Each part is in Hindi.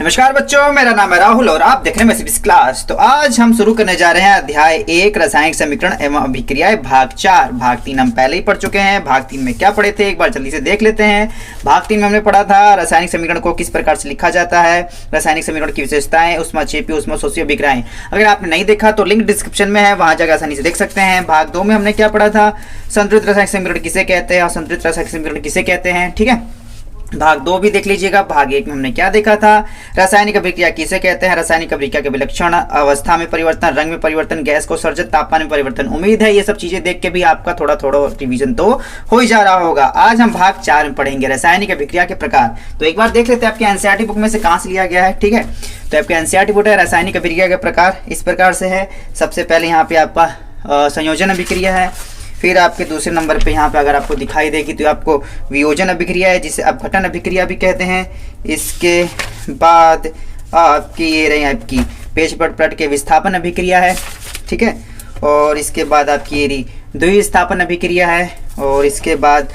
नमस्कार बच्चों, मेरा नाम है राहुल और आप देख रहे हैं मैथमेटिक्स क्लास। तो आज हम शुरू करने जा रहे हैं अध्याय 1 रासायनिक समीकरण एवं अभिक्रियाएं भाग 4। भाग 3 हम पहले ही पढ़ चुके हैं। भाग 3 में क्या पढ़े थे एक बार जल्दी से देख लेते हैं। भाग 3 में हमने पढ़ा था रासायनिक समीकरण को किस प्रकार से लिखा जाता है, रासायनिक समीकरण की विशेषताएं, ऊष्माक्षेपी ऊष्माशोषी अभिक्रियाएं। अगर आपने नहीं देखा तो लिंक डिस्क्रिप्शन में है, वहां जाकर आसानी से देख सकते हैं। भाग 2 में हमने क्या पढ़ा था, संतुलित रासायनिक समीकरण किसे कहते हैं, असंतुलित रासायनिक समीकरण किसे कहते हैं। ठीक है, भाग 2 भी देख लीजिएगा। भाग 1 में हमने क्या देखा था, रासायनिक अभिक्रिया किसे कहते हैं, रासायनिक अभिक्रिया के विलक्षण, अवस्था में परिवर्तन, रंग में परिवर्तन, गैस को उत्सर्जन, तापमान में परिवर्तन। उम्मीद है ये सब चीजें देख के भी आपका थोड़ा थोड़ा रिवीजन तो हो ही जा रहा होगा। आज हम भाग 4 में पढ़ेंगे रासायनिक अभिक्रिया के प्रकार। तो एक बार देख लेते हैं आपके एनसीईआरटी बुक में से कहां से लिया गया है। ठीक है, तो आपके एनसीईआरटी बुक है रासायनिक अभिक्रिया के प्रकार इस प्रकार से है। सबसे पहले यहाँ पे आपका संयोजन अभिक्रिया है, फिर आपके दूसरे नंबर पे यहाँ पे अगर आपको दिखाई देगी तो आपको वियोजन अभिक्रिया है जिसे अपघटन अभिक्रिया भी कहते हैं। इसके बाद आपकी ये रही आपकी पेज पर प्लट के विस्थापन अभिक्रिया है। ठीक है, और इसके बाद आपकी ये द्विविस्थापन अभिक्रिया है, और इसके बाद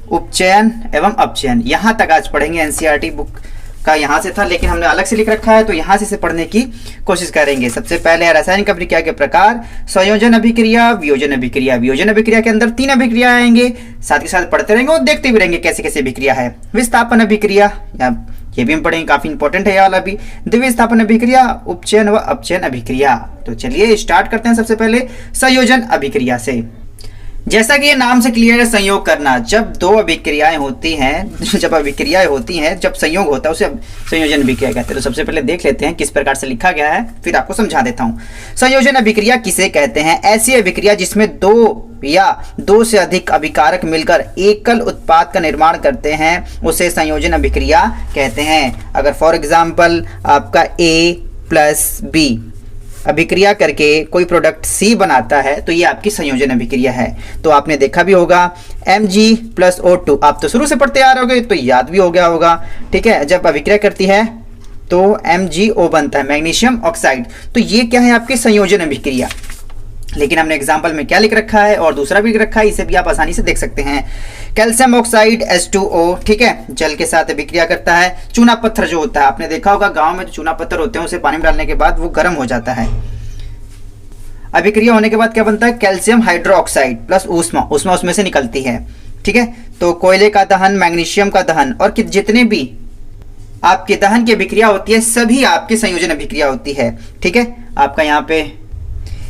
उपचयन एवं अपचयन। यहाँ तक आज पढ़ेंगे। एनसीईआरटी बुक का यहाँ से था लेकिन हमने अलग से लिख रखा है, तो यहाँ से इसे पढ़ने की कोशिश करेंगे। सबसे पहले रासायनिक अभिक्रिया के प्रकार, संयोजन अभिक्रिया, वियोजन अभिक्रिया। वियोजन अभिक्रिया के अंदर 3 अभिक्रिया आएंगे, साथ ही साथ पढ़ते रहेंगे और देखते भी रहेंगे कैसे कैसे अभिक्रिया है। विस्थापन अभिक्रिया, ये भी हम पढ़ेंगे, काफी इंपॉर्टेंट है ये वाला भी। द्विविस्थापन अभिक्रिया, उपचयन व अपचयन अभिक्रिया। तो चलिए स्टार्ट करते हैं सबसे पहले संयोजन अभिक्रिया से। जैसा कि ये नाम से क्लियर है, संयोग करना। जब दो अभिक्रियाएं होती हैं, जब संयोग होता है उसे संयोजन अभिक्रिया कहते हैं। तो सबसे पहले देख लेते हैं किस प्रकार से लिखा गया है, फिर आपको समझा देता हूं। संयोजन अभिक्रिया किसे कहते हैं, ऐसी अभिक्रिया जिसमें 2 या 2 से अधिक अभिकारक मिलकर एकल उत्पाद का निर्माण करते हैं उसे संयोजन अभिक्रिया कहते हैं। अगर फॉर एग्जाम्पल आपका A+B अभिक्रिया करके कोई प्रोडक्ट C बनाता है तो ये आपकी संयोजन अभिक्रिया है। तो आपने देखा भी होगा Mg+O2, आप तो शुरू से पढ़ते आ रहे होगे तो याद भी हो गया होगा। ठीक है, जब अभिक्रिया करती है तो MgO बनता है, मैग्नीशियम ऑक्साइड। तो ये क्या है, आपकी संयोजन अभिक्रिया। लेकिन हमने एग्जाम्पल में क्या लिख रखा है और दूसरा भी लिख रखा है, इसे भी आप आसानी से देख सकते हैं। कैल्शियम ऑक्साइड H2O, ठीक है, जल के साथ अभिक्रिया करता है। चूना पत्थर जो होता है, आपने देखा होगा गांव में जो चूना पत्थर होते हैं उसे पानी में डालने के बाद वो गर्म हो जाता है। अभिक्रिया होने के बाद क्या बनता है, कैल्शियम हाइड्रोक्साइड प्लस ऊष्मा उसमें से निकलती है। ठीक है, तो कोयले का दहन, मैग्नीशियम का दहन और जितने भी आपके दहन की अभिक्रिया होती है सभी आपकी संयोजन अभिक्रिया होती है। ठीक है, आपका यहाँ पे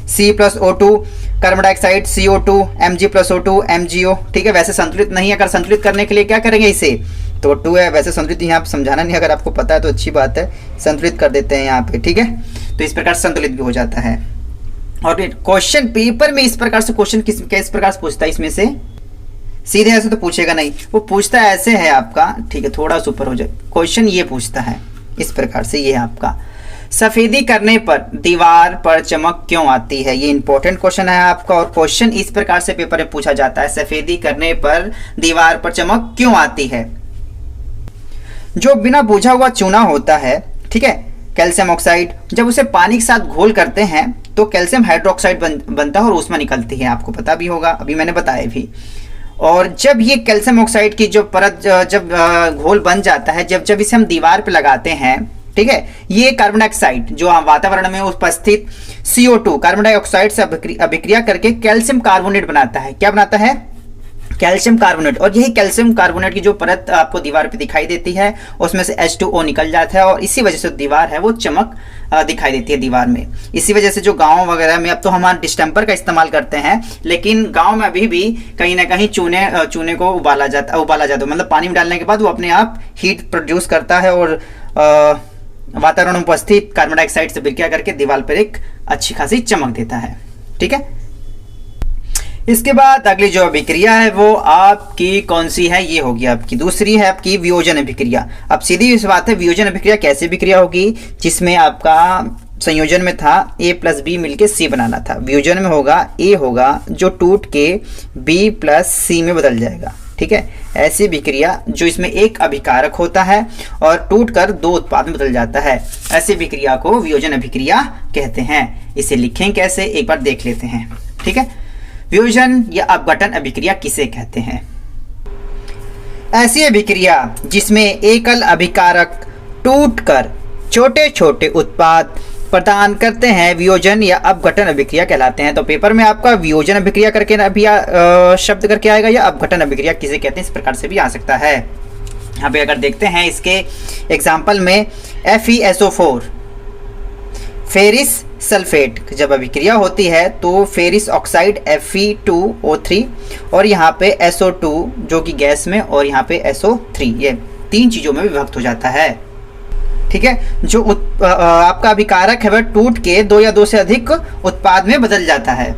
C+O2, carbon dioxide CO2, Mg+O2, MgO। ठीक है, वैसे संतुलित नहीं है। अगर संतुलित करने के लिए क्या करेंगे, इसे तो 2 है, वैसे संतुलित यहाँ पे समझाना नहीं, अगर आपको पता है तो अच्छी बात है, संतुलित कर देते हैं यहाँ पे। ठीक है, तो इस प्रकार संतुलित भी हो जाता है। और क्वेश्चन पेपर में इस प्रकार से क्वेश्चन किस प्रकार से पूछता है, इसमें से सीधे ऐसे तो पूछेगा नहीं, वो पूछता है ऐसे है आपका। ठीक है, थोड़ा सा ऊपर हो जाए, क्वेश्चन ये पूछता है इस प्रकार से, ये है आपका, सफेदी करने पर दीवार पर चमक क्यों आती है। ये इंपॉर्टेंट क्वेश्चन है आपका, और क्वेश्चन इस प्रकार से पेपर में पूछा जाता है, सफेदी करने पर दीवार पर चमक क्यों आती है। जो बिना बुझा हुआ चूना होता है, ठीक है, कैल्शियम ऑक्साइड, जब उसे पानी के साथ घोल करते हैं तो कैल्शियम हाइड्रोक्साइड बनता है और ऊष्मा निकलती है, आपको पता भी होगा, अभी मैंने बताया भी। और जब ये कैल्शियम ऑक्साइड की जो परत जब घोल बन जाता है, जब इसे हम दीवार पे लगाते हैं, ठीक है, ये कार्बन डाइऑक्साइड जो वातावरण में उपस्थित CO2 कार्बन डाइऑक्साइड से अभिक्रिया करके कैल्शियम कार्बोनेट बनाता है। क्या बनाता है, कैल्शियम कार्बोनेट। और यही कैल्शियम कार्बोनेट की जो परत आपको दीवार पे दिखाई देती है उसमें से H2O निकल जाता है, और इसी वजह से दीवार है वो चमक दिखाई देती है दीवार में। इसी वजह से जो गांव वगैरह में, अब तो हम डिस्टेम्पर का इस्तेमाल करते हैं, लेकिन गांव में अभी भी कहीं ना कहीं चूने को उबाला जाता है, मतलब पानी में डालने के बाद वो अपने आप हीट प्रोड्यूस करता है और वातावरण में उपस्थित कार्बन डाइऑक्साइड से अभिक्रिया करके दीवार पर एक अच्छी खासी चमक देता है। ठीक है, इसके बाद अगली जो अभिक्रिया है वो आपकी कौन सी है, ये होगी आपकी दूसरी है आपकी वियोजन अभिक्रिया। अब सीधी इस बात है, वियोजन अभिक्रिया कैसे अभिक्रिया होगी, जिसमें आपका संयोजन में था A+B मिलके C बनाना था, वियोजन में होगा A होगा जो टूट के B+C में बदल जाएगा। ठीक है, ऐसी अभिक्रिया जो इसमें एक अभिकारक होता है और टूटकर 2 उत्पाद में बदल जाता है, ऐसी अभिक्रिया को वियोजन अभिक्रिया कहते हैं। इसे लिखें कैसे, एक बार देख लेते हैं। ठीक है, वियोजन या अपघटन अभिक्रिया किसे कहते हैं, ऐसी अभिक्रिया जिसमें एकल अभिकारक टूटकर छोटे छोटे उत्पाद प्रदान करते हैं वियोजन या अपघटन अभिक्रिया कहलाते हैं। तो पेपर में आपका वियोजन अभिक्रिया करके अभी शब्द करके आएगा या अपघटन अभिक्रिया किसे कहते हैं, इस प्रकार से भी आ सकता है। यहाँ पे अगर देखते हैं इसके एग्जाम्पल में FeSO4 फेरिस सल्फेट जब अभिक्रिया होती है तो फेरिस ऑक्साइड Fe2O3 और यहाँ पे SO2 जो कि गैस में और यहाँ पे SO3 ये 3 चीज़ों में विभक्त हो जाता है। ठीक है, जो आपका अभिकारक है वह टूट के 2 या 2 से अधिक उत्पाद में बदल जाता है।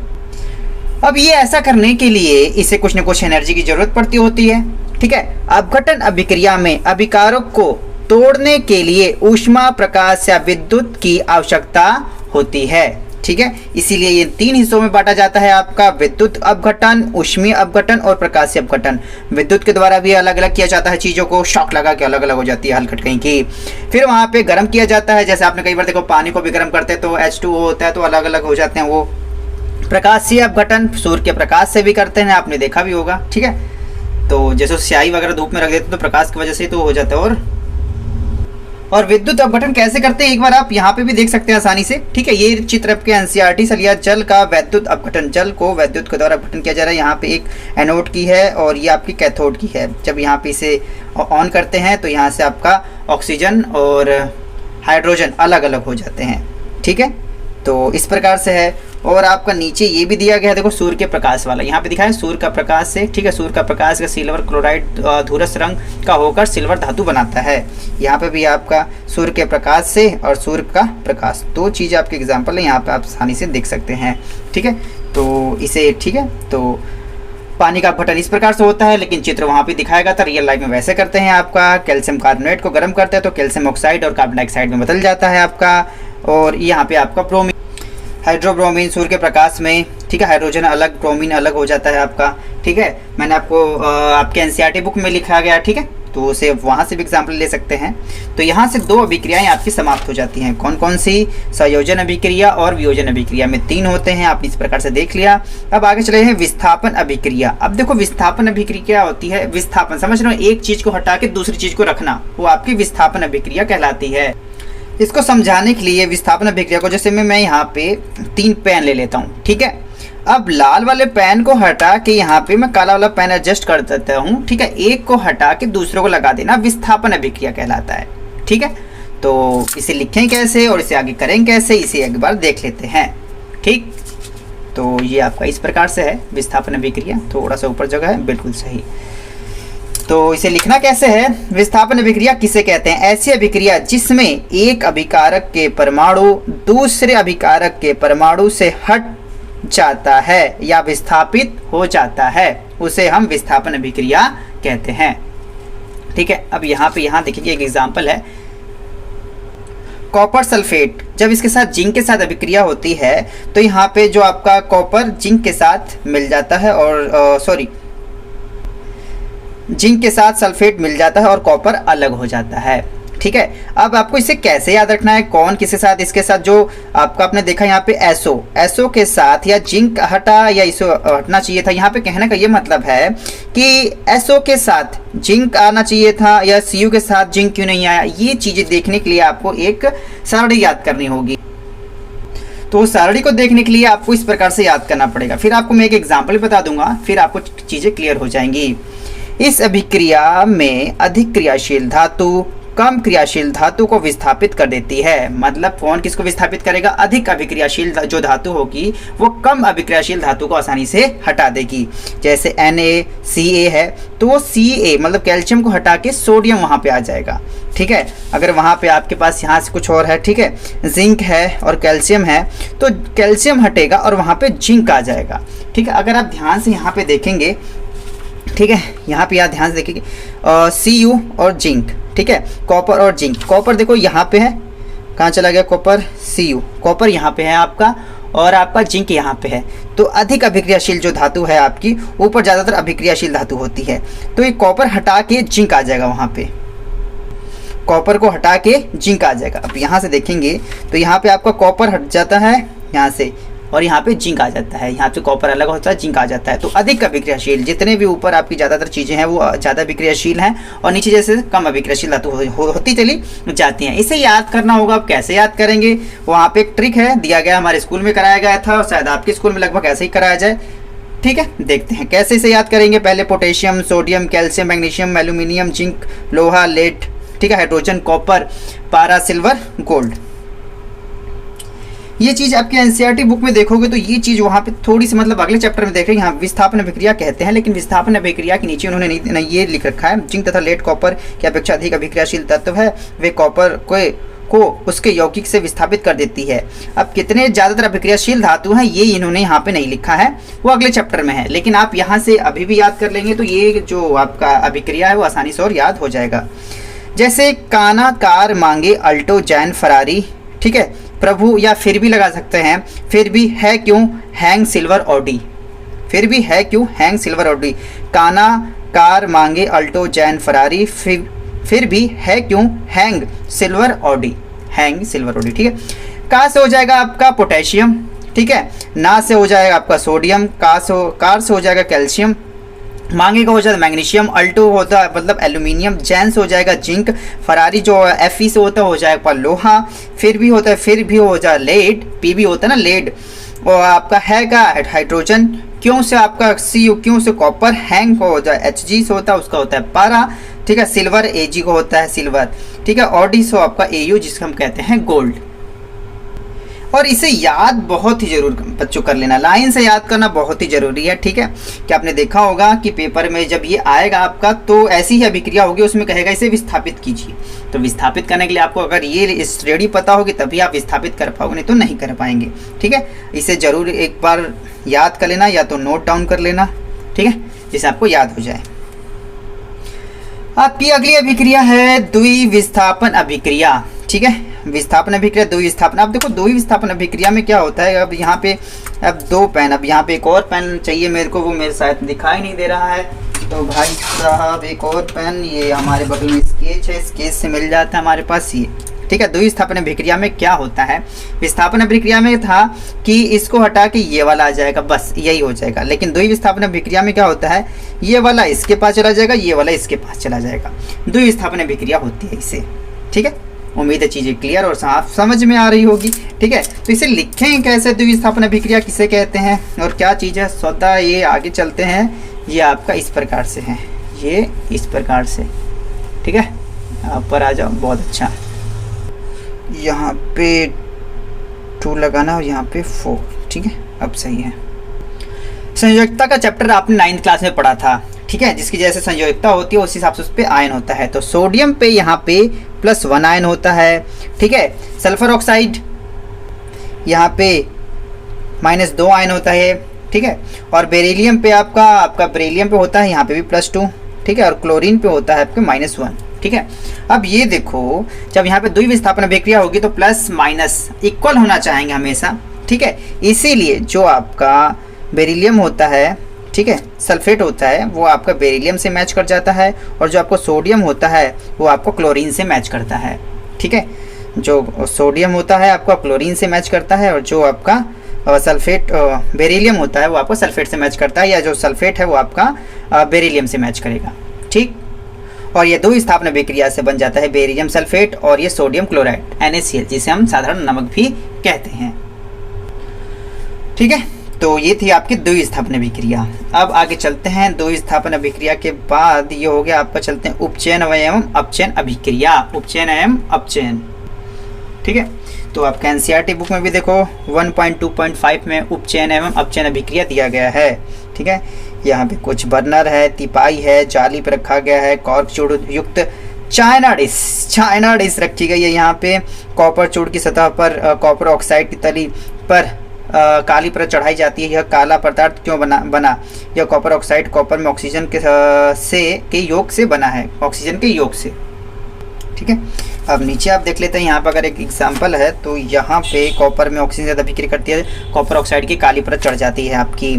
अब ये ऐसा करने के लिए इसे कुछ न कुछ एनर्जी की जरूरत पड़ती होती है। ठीक है, अपघटन अभिक्रिया में अभिकारक को तोड़ने के लिए ऊष्मा, प्रकाश या विद्युत की आवश्यकता होती है। ठीक है, इसीलिए ये 3 हिस्सों में बांटा जाता है आपका, विद्युत अपघटन, ऊष्मीय अपघटन और प्रकाशीय अपघटन। विद्युत के द्वारा भी अलग अलग किया जाता है, चीज़ों को शॉक लगा के अलग अलग हो जाती है हलकट कहीं की। फिर वहाँ पे गर्म किया जाता है, जैसे आपने कई बार देखो पानी को भी गर्म करते हैं तो H2O होता है, तो अलग अलग हो जाते हैं वो। प्रकाशीय अपघटन सूर्य के प्रकाश से भी करते हैं, आपने देखा भी होगा। ठीक है, तो जैसे स्याही वगैरह धूप में रख देते हैं तो प्रकाश की वजह से तो हो जाता है। और विद्युत अपघटन कैसे करते हैं एक बार आप यहाँ पे भी देख सकते हैं आसानी से। ठीक है, ये चित्र आपके NCERT से लिया, जल का वैद्युत अपघटन, जल को विद्युत के द्वारा अपघटन किया जा रहा है। यहाँ पे एक एनोड की है और ये आपकी कैथोड की है। जब यहाँ पे इसे ऑन करते हैं तो यहाँ से आपका ऑक्सीजन और हाइड्रोजन अलग अलग हो जाते हैं। ठीक है, तो इस प्रकार से है। और आपका नीचे ये भी दिया गया है, देखो सूर्य के प्रकाश वाला, यहाँ पे दिखा है सूर्य का प्रकाश से। ठीक है, सूर्य का प्रकाश का सिल्वर क्लोराइड धूरस रंग का होकर सिल्वर धातु बनाता है। यहाँ पे भी आपका सूर्य के प्रकाश से और सूर्य का प्रकाश, 2 चीज़ आपके एग्जाम्पल है, यहाँ पे आप आसानी से देख सकते हैं। ठीक है, तो इसे ठीक है, तो पानी का अपघटन इस प्रकार से होता है, लेकिन चित्र वहाँ पे दिखाएगा था, रियल लाइफ में वैसे करते हैं। आपका कैल्शियम कार्बोनेट को गर्म करते हैं तो कैल्शियम ऑक्साइड और कार्बन डाइऑक्साइड में बदल जाता है आपका। और यहाँ पे आपका ब्रोमीन, हाइड्रोब्रोमीन सूर्य के प्रकाश में। ठीक है, हाइड्रोजन अलग, ब्रोमीन अलग हो जाता है आपका। ठीक है, मैंने आपको आपके NCERT बुक में लिखा गया। ठीक है, तो उसे वहाँ से भी एग्जाम्पल ले सकते हैं। तो यहाँ से 2 अभिक्रियाएं आपकी समाप्त हो जाती हैं। कौन कौन सी? संयोजन अभिक्रिया और वियोजन अभिक्रिया में 3 होते हैं, आपने इस प्रकार से देख लिया। अब आगे चले हैं विस्थापन अभिक्रिया। अब देखो विस्थापन अभिक्रिया क्या होती है। विस्थापन समझ रहे हो, एक चीज को हटा के दूसरी चीज को रखना, वो आपकी विस्थापन अभिक्रिया कहलाती है। इसको समझाने के लिए विस्थापन अभिक्रिया को, जैसे मैं यहाँ पे 3 पेन ले लेता हूँ। ठीक है, अब लाल वाले पेन को हटा के यहाँ पे मैं काला वाला पेन एडजस्ट कर देता हूँ। ठीक है, एक को हटा के दूसरे को लगा देना विस्थापन अभिक्रिया कहलाता है। ठीक है, तो इसे लिखें कैसे और इसे आगे करें कैसे, इसे एक बार देख लेते हैं। ठीक, तो ये आपका इस प्रकार से है विस्थापन अभिक्रिया। थोड़ा सा ऊपर जगह है, बिल्कुल सही। तो इसे लिखना कैसे है? विस्थापन अभिक्रिया किसे कहते हैं? ऐसी अभिक्रिया जिसमें एक अभिकारक के परमाणु दूसरे अभिकारक के परमाणु से हट जाता है या विस्थापित हो जाता है, उसे हम विस्थापन अभिक्रिया कहते हैं। ठीक है, अब यहाँ देखिए एक एग्जांपल है, कॉपर सल्फेट। जब इसके साथ जिंक के साथ अभिक्रिया होती है तो यहाँ पे जो आपका कॉपर जिंक के साथ मिल जाता है और जिंक के साथ सल्फेट मिल जाता है और कॉपर अलग हो जाता है। ठीक है, अब आपको इसे कैसे याद रखना है, कौन किसके साथ, इसके साथ जो आपका आपने देखा यहाँ पे एसओ के साथ या जिंक हटा या इसो हटना चाहिए था। यहाँ पे कहने का ये मतलब है कि एसओ के साथ जिंक आना चाहिए था या सीयू के साथ जिंक क्यों नहीं आया। ये चीजें देखने के लिए आपको एक सारणी याद करनी होगी। तो सारणी को देखने के लिए आपको इस प्रकार से याद करना पड़ेगा। फिर आपको मैं एक एग्जाम्पल बता दूंगा, फिर आपको चीजें क्लियर हो जाएंगी। इस अभिक्रिया में अधिक क्रियाशील धातु कम क्रियाशील धातु को विस्थापित कर देती है। मतलब कौन किसको विस्थापित करेगा? अधिक अभिक्रियाशील जो धातु होगी वो कम अभिक्रियाशील धातु को आसानी से हटा देगी। जैसे NaCa है तो वो Ca मतलब कैल्शियम को हटा के सोडियम वहाँ पे आ जाएगा। ठीक है, अगर वहाँ पे आपके पास यहाँ से कुछ और है, ठीक है, जिंक है और कैल्शियम है तो कैल्शियम हटेगा और वहाँ पे जिंक आ जाएगा। ठीक है, अगर आप ध्यान से यहाँ पे देखेंगे, ठीक है, यहाँ पे आप ध्यान से देखेंगे Cu और जिंक, ठीक है, कॉपर और जिंक। कॉपर देखो यहाँ पे है, कहाँ चला गया कॉपर? Cu, कॉपर यहाँ पे है आपका और आपका जिंक यहाँ पे है। तो अधिक अभिक्रियाशील जो धातु है आपकी, ऊपर ज़्यादातर अभिक्रियाशील धातु होती है, तो ये कॉपर हटा के जिंक आ जाएगा वहाँ पे, कॉपर को हटा के जिंक आ जाएगा। अब यहाँ से देखेंगे तो यहाँ पे आपका कॉपर हट जाता है यहाँ से और यहाँ पे जिंक आ जाता है। यहाँ पे कॉपर अलग होता है, जिंक आ जाता है। तो अधिक अभिक्रियाशील, जितने भी ऊपर आपकी ज़्यादातर चीज़ें हैं वो ज़्यादा अभिक्रियाशील हैं और नीचे जैसे कम अभिक्रियाशील धातु होती चली जाती हैं। इसे याद करना होगा। आप कैसे याद करेंगे, वहाँ पे एक ट्रिक है दिया गया, हमारे स्कूल में कराया गया था और शायद आपके स्कूल में लगभग ऐसे ही कराया जाए। ठीक है, देखते हैं कैसे इसे याद करेंगे। पहले potassium, sodium, calcium, magnesium, aluminium, zinc, लोहा, लेड, ठीक है, हाइड्रोजन, कॉपर, पारा, सिल्वर, गोल्ड। ये चीज़ आपके एनसीईआरटी बुक में देखोगे तो ये चीज़ वहाँ पे थोड़ी सी मतलब अगले चैप्टर में देखेंगे। यहाँ विस्थापन अभिक्रिया कहते हैं, लेकिन विस्थापन अभिक्रिया के नीचे उन्होंने नहीं ये लिख रखा है, जिंक तथा लेड कॉपर की अपेक्षा अधिक अभिक्रियाशील तत्व है, वे कॉपर को उसके यौगिक से विस्थापित कर देती है। अब कितने ज़्यादातर अभिक्रियाशील धातु हैं ये इन्होंने यहाँ पे नहीं लिखा है, वो अगले चैप्टर में है, लेकिन आप यहाँ से अभी भी याद कर लेंगे तो ये जो आपका अभिक्रिया है वो आसानी से और याद हो जाएगा। जैसे काना, कार, मांगे, अल्टो, जैन, फरारी, ठीक है, प्रभु या फिर भी लगा सकते हैं, फिर भी है क्यों, हैंग, सिल्वर, ऑडी, फिर भी है क्यों, हैंग, सिल्वर, ऑडी, काना, कार, मांगे, अल्टो, जैन, फरारी, फिर भी है क्यों, hang, silver, Audi, hang, silver, Audi. ठीक है, का से हो जाएगा आपका पोटेशियम, ठीक है, ना से हो जाएगा आपका सोडियम, कार से हो जाएगा कैल्शियम, मांगे का हो जाएगा मैग्नीशियम, अल्टो होता है मतलब एल्यूमिनियम, जैन से हो जाएगा जिंक, फरारी जो Fe से होता है हो जाएगा लोहा, फिर भी होता है, फिर भी हो जाएगा लेड, पी भी होता है ना लेड, और आपका है का हाइड्रोजन, क्यों से आपका Cu, क्यों से कॉपर, हैंग को हो जाए Hg से होता है उसका होता है पारा, ठीक है, सिल्वर Ag को होता है सिल्वर, ठीक है, ऑडी से आपका Au जिसको हम कहते हैं गोल्ड। और इसे याद बहुत ही जरूर बच्चों कर लेना, लाइन से याद करना बहुत ही जरूरी है। ठीक है, कि आपने देखा होगा कि पेपर में जब ये आएगा आपका तो ऐसी ही अभिक्रिया होगी, उसमें कहेगा इसे विस्थापित कीजिए। तो विस्थापित करने के लिए आपको अगर ये श्रेणी पता होगी तभी आप विस्थापित कर पाओगे, नहीं तो नहीं कर पाएंगे। ठीक है, इसे जरूर एक बार याद कर लेना या तो नोट डाउन कर लेना, ठीक है, जिससे आपको याद हो जाए। आपकी अगली अभिक्रिया है द्विविस्थापन अभिक्रिया। ठीक है, विस्थापन अभिक्रिया, द्विविस्थापन। अब देखो द्विविस्थापन अभिक्रिया में क्या होता है, अब यहाँ पे अब दो पेन, अब यहाँ पे एक और पेन चाहिए मेरे को, वो मेरे साथ दिखाई नहीं दे रहा है, तो भाई साहब एक और पेन, ये हमारे बगल में स्केच है, स्केच से मिल जाता है हमारे पास ये। ठीक है, द्विविस्थापन अभिक्रिया में क्या होता है, विस्थापन अभिक्रिया में था कि इसको हटा के ये वाला आ जाएगा, बस यही हो जाएगा। लेकिन द्विविस्थापन अभिक्रिया में क्या होता है, ये वाला इसके पास चला जाएगा, ये वाला इसके पास चला जाएगा, द्विविस्थापन अभिक्रिया होती है इसे। ठीक है, उम्मीद है चीज़ें क्लियर और साफ समझ में आ रही होगी। ठीक है, तो इसे लिखें कैसे, द्विविस्थापन अभिक्रिया किसे कहते हैं और क्या चीज़ है, स्वतः ये आगे चलते हैं। ये आपका इस प्रकार से है, ये इस प्रकार से। ठीक है, आप पर आ जाओ, बहुत अच्छा, यहाँ पे 2 लगाना और यहाँ पे 4। ठीक है, अब सही है। संयोजकता का चैप्टर आपने 9th क्लास में पढ़ा था। ठीक है, जिसकी जैसे संयोजकता होती है उस हिसाब से उस पर आयन होता है। तो सोडियम पे यहाँ पे +1 आयन होता है। ठीक है, सल्फर ऑक्साइड यहाँ पे -2 आयन होता है। ठीक है, और बेरिलियम पे आपका बेरिलियम पे होता है यहाँ पे भी +2। ठीक है, और क्लोरीन पे होता है आपके -1। ठीक है, अब ये देखो जब यहाँ पे द्विविस्थापन अभिक्रिया होगी तो प्लस माइनस इक्वल होना चाहेंगे हमेशा। ठीक है, इसीलिए जो आपका बेरिलियम होता है, ठीक है, सल्फेट होता है, वो आपका बेरिलियम से मैच कर जाता है, और जो आपको सोडियम होता है वो आपको क्लोरीन से मैच करता है। ठीक है, जो सोडियम होता है आपका क्लोरीन से मैच करता है, और जो आपका सल्फेट बेरिलियम होता है वो आपको सल्फेट से मैच करता है, या जो सल्फेट है वो आपका बेरिलियम से मैच करेगा। ठीक, और ये द्विविस्थापन अभिक्रिया से बन जाता है बेरिलियम सल्फेट और ये सोडियम क्लोराइड NaCl, जिसे हम साधारण नमक भी कहते हैं। ठीक है, तो ये थी आपकी द्विविस्थापन अभिक्रिया। अब आगे चलते हैं, द्विविस्थापन अभिक्रिया के बाद ये हो गया आपका, चलते हैं उपचयन एवं अपचयन अभिक्रिया। उपचयन एवं अपचयन, ठीक है, तो आपका NCERT बुक में भी देखो 1.2.5 में उपचयन एवं अपचयन अभिक्रिया दिया गया है। ठीक है, यहाँ पे कुछ बर्नर है, तिपाई है, जाली पर रखा गया है, कॉर्क चूड़ युक्त चाइना डिश रखी गई है। यहाँ पे कॉपर चूड़ की सतह पर कॉपर ऑक्साइड की तली पर काली परत चढ़ाई जाती है। यह काला पदार्थ क्यों बना? यह कॉपर ऑक्साइड कॉपर में ऑक्सीजन के योग से बना है, ऑक्सीजन के योग से। ठीक है, अब नीचे आप देख लेते हैं, यहाँ पर अगर एक एग्जांपल है तो यहाँ पे कॉपर में ऑक्सीजन ज़्यादा अभिक्रिया करती है, कॉपर ऑक्साइड की काली परत चढ़ जाती है आपकी।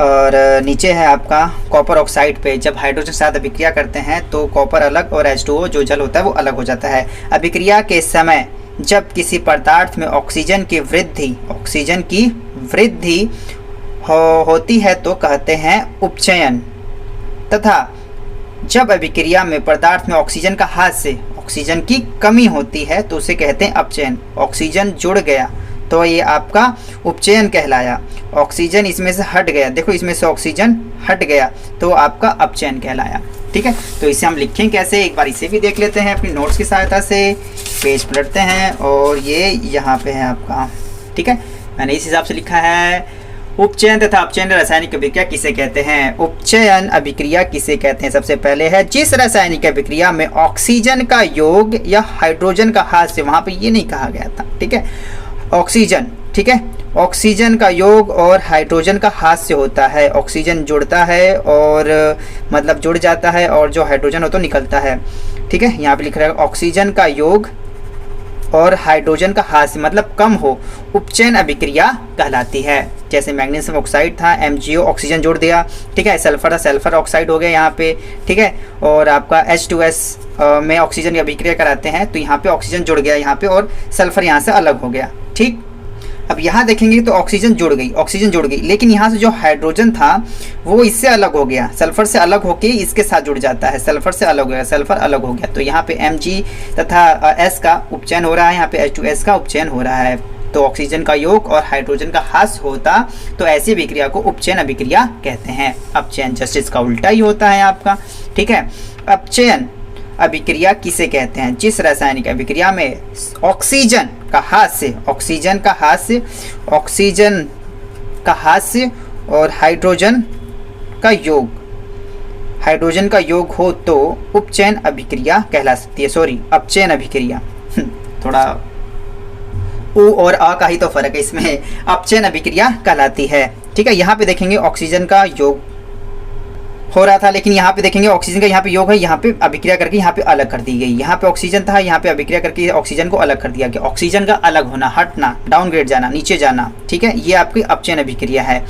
और नीचे है आपका कॉपर ऑक्साइड पे जब हाइड्रोजन के साथ अभिक्रिया करते हैं तो कॉपर अलग और H2O जो जल होता है वो अलग हो जाता है। अभिक्रिया के समय जब किसी पदार्थ में ऑक्सीजन की वृद्धि होती है तो कहते हैं उपचयन, तथा जब अभिक्रिया में पदार्थ में ऑक्सीजन का हाथ से ऑक्सीजन की कमी होती है तो उसे कहते हैं अपचयन। ऑक्सीजन जुड़ गया तो ये आपका उपचयन कहलाया। ऑक्सीजन इसमें से हट गया, देखो इसमें से ऑक्सीजन हट गया तो आपका अपचयन कहलाया। ठीक है, तो इसे हम लिखें कैसे, एक बार इसे भी देख लेते हैं अपनी नोट्स की सहायता से। पेज पलटते हैं और ये यहाँ पे है आपका। ठीक है, मैंने इस हिसाब से लिखा है। उपचयन तथा अपचयन रासायनिक अभिक्रिया किसे कहते हैं? उपचयन अभिक्रिया किसे कहते हैं? सबसे पहले है जिस रासायनिक अभिक्रिया में ऑक्सीजन का योग या हाइड्रोजन का हास्य, वहां पे ये नहीं कहा गया था। ठीक है, ऑक्सीजन, ठीक है, ऑक्सीजन का योग और हाइड्रोजन का हास्य होता है। ऑक्सीजन जुड़ता है और मतलब जुड़ जाता है और जो हाइड्रोजन हो तो निकलता है। ठीक है, यहाँ पे लिख रहा है ऑक्सीजन का योग और हाइड्रोजन का हास्य मतलब कम हो, उपचयन अभिक्रिया कहलाती है। जैसे मैग्नीशियम ऑक्साइड था, MgO ऑक्सीजन जोड़ दिया। ठीक है, सल्फर था, सल्फर ऑक्साइड हो गया यहाँ पे। ठीक है, और आपका H2S में ऑक्सीजन की अभिक्रिया कराते हैं तो यहाँ पे ऑक्सीजन जुड़ गया यहाँ पे और सल्फर यहाँ से अलग हो गया। ठीक, अब यहाँ देखेंगे तो ऑक्सीजन जुड़ गई, ऑक्सीजन जुड़ गई, लेकिन यहाँ से जो हाइड्रोजन था वो इससे अलग हो गया, सल्फर से अलग होके इसके साथ जुड़ जाता है, सल्फर से अलग हो गया, सल्फर अलग हो गया तो यहाँ पे Mg तथा S का उपचयन हो रहा है, यहाँ पे H2S का उपचयन हो रहा है। तो ऑक्सीजन का योग और हाइड्रोजन का हास्य होता तो ऐसी अभिक्रिया को उपचयन अभिक्रिया कहते हैं। अपचयन जस्ट इसका उल्टा ही होता है आपका। ठीक है, अपचयन अभिक्रिया किसे कहते हैं? जिस रासायनिक अभिक्रिया में ऑक्सीजन का हास्य, ऑक्सीजन का हास्य, ऑक्सीजन का हास्य और हाइड्रोजन का योग, हाइड्रोजन का योग हो तो उपचयन अभिक्रिया कहला सकती है। सॉरी, अपचयन अभिक्रिया। थोड़ा उ और अ का ही तो फर्क है इसमें। अपचयन अभिक्रिया कहलाती है। ठीक है, यहाँ पे देखेंगे ऑक्सीजन का योग हो रहा था, लेकिन यहाँ पे देखेंगे ऑक्सीजन का यहाँ पे योग है, यहाँ पे अभिक्रिया करके यहाँ पे अलग कर दी गई। यहाँ पे ऑक्सीजन था, यहाँ पे अभिक्रिया करके ऑक्सीजन को अलग कर दिया गया। ऑक्सीजन का अलग होना, हटना, डाउनग्रेड जाना, नीचे जाना। ठीक है, ये आपकी अपचयन अभिक्रिया है।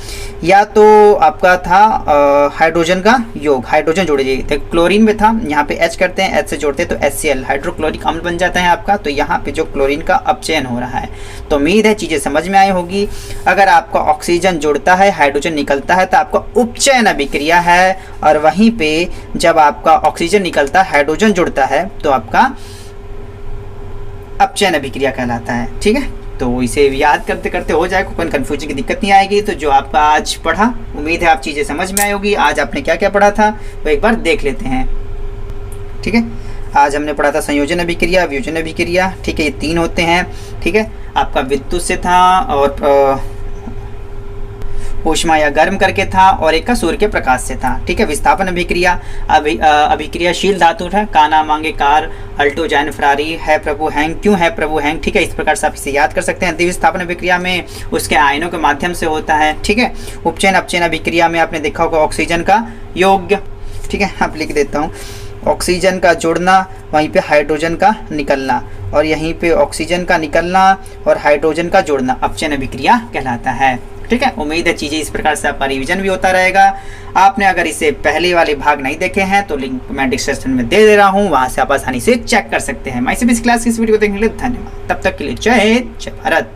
या तो आपका था हाइड्रोजन का योग, हाइड्रोजन जोड़े जाइए, क्लोरीन में था, यहाँ पे H करते हैं, H से जोड़ते हैं तो HCl हाइड्रोक्लोरिक अम्ल बन जाता है आपका। तो यहाँ पे जो क्लोरीन का अपचयन हो रहा है। तो उम्मीद है चीज़ें समझ में आई होगी। अगर आपका ऑक्सीजन जुड़ता है, हाइड्रोजन निकलता है तो आपका उपचयन अभिक्रिया है, और वहीं पे जब आपका ऑक्सीजन निकलता है, हाइड्रोजन जुड़ता है तो आपका अपचयन अभिक्रिया कहलाता है। ठीक है, तो इसे याद करते करते हो जाए, कोई कंफ्यूजन की दिक्कत नहीं आएगी। तो जो आपका आज पढ़ा, उम्मीद है आप चीज़ें समझ में आई होगी। आज आपने क्या क्या पढ़ा था वो एक बार देख लेते हैं। ठीक है, आज हमने पढ़ा था संयोजन अभिक्रिया, वियोजन अभिक्रिया। ठीक है, ये 3 होते हैं। ठीक है, आपका विद्युत से था और ऊष्मा या गर्म करके था, और एक का सूर्य के प्रकाश से था। ठीक है, विस्थापन अभिक्रिया, अभिक्रियाशील धातु है, काना मांगे कार, अल्टो जैन फरारी, है प्रभु हैंग, क्यों है प्रभु हैंग। ठीक है, इस प्रकार से आप इसे याद कर सकते हैं। द्विविस्थापन अभिक्रिया में उसके आयनों के माध्यम से होता है। ठीक है, उपचयन अपचयन अभिक्रिया में आपने देखा होगा ऑक्सीजन का योग्य। ठीक है, आप लिख देता हूँ, ऑक्सीजन का जुड़ना, वहीं पे हाइड्रोजन का निकलना, और यहीं पे ऑक्सीजन का निकलना और हाइड्रोजन का जुड़ना अपचयन अभिक्रिया कहलाता है। ठीक है, उम्मीद है चीज़ें इस प्रकार से आपका रिवीजन भी होता रहेगा। आपने अगर इसे पहले वाले भाग नहीं देखे हैं तो लिंक मैं डिस्क्रिप्शन में दे रहा हूँ, वहाँ से आप आसानी से चेक कर सकते हैं। मैं इसी क्लास की इस वीडियो को देखने के लिए धन्यवाद। तब तक के लिए जय हिंद, जय भारत।